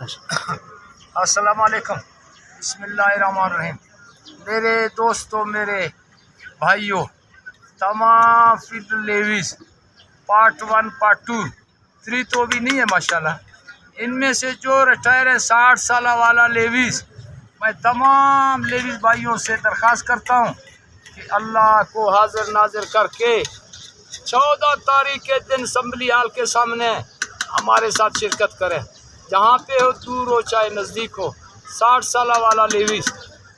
السلام علیکم، بسم اللہ الرحمن الرحیم۔ میرے دوستوں، میرے بھائیوں، تمام فیلڈ لیویز پارٹ 1 پارٹ 2 3 تو بھی نہیں ہے ماشاءاللہ، ان میں سے جو ریٹائر ہے 60 سالہ والا لیویز، میں تمام لیویز بھائیوں سے درخواست کرتا ہوں کہ اللہ کو حاضر ناظر کر کے 14 تاریخ کے دن اسمبلی ہال کے سامنے ہمارے ساتھ شرکت کریں، جہاں پہ ہو، دور ہو چاہے نزدیک ہو۔ 60 سالہ والا لیویز،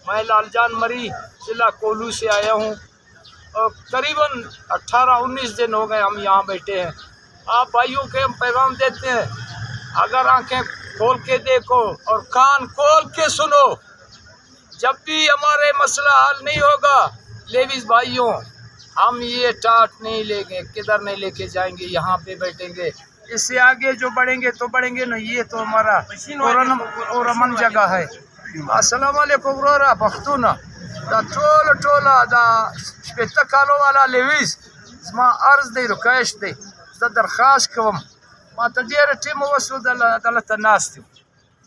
میں لال جان مری ضلع کولو سے آیا ہوں، اور قریباً 18-19 دن ہو گئے ہم یہاں بیٹھے ہیں۔ آپ بھائیوں کے ہم پیغام دیتے ہیں، اگر آنکھیں کھول کے دیکھو اور کان کھول کے سنو، جب بھی ہمارے مسئلہ حل نہیں ہوگا لیویز بھائیوں، ہم یہ ٹاٹ نہیں لیں گے، کدھر نہیں لے کے جائیں گے، یہاں پہ بیٹھیں گے۔ اس سے آگے جو بڑھیں گے تو بڑھیں گے نا، یہ تو ہمارا اور امن جگہ ہے۔ السلام علیکم برورا پختونا دا ټوله دا شپېته کالو والا لیویز، زما عرض دی، رکایش دی، زه درخواست کوم، ما ته ډېره ټیمه وسو دلته ناست یم،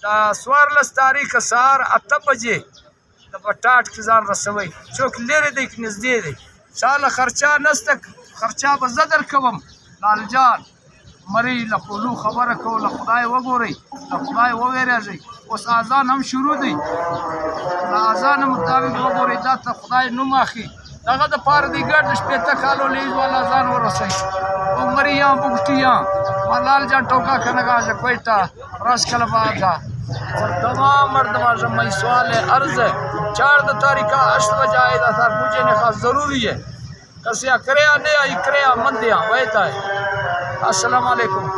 دا 14 تاریخه سهار 8 بجې د په ټاټ کې ځان رسوئ، څوک لرې دی که نږدې دی، چاله خرچه نسته، خرچه به زه درکوم، لال جان مری له کولو خبره کوو، له خدای وګورئ، له خدای وویرېږئ، اوس اذان هم شروع دی، له اذان مطابق وګورئ، دا ته خدای نوم اخلي، دغه دپاره دی ګډ 80 کالو لیویز والا ځان ورسوئ، او مریاں بگٹیاں ما لال جان ٹوکا کنگا سے کوئٹہ راس کلباتا اور تمام مردمہ میں سوال ہے، عرض ہے، 4 تاریخہ 8 بجے آئے دا سر مجھے نے خاص ضروری ہے، کسیا کریا نہیں آئی کریا مندیاں ویتا ہے۔ السلام علیکم۔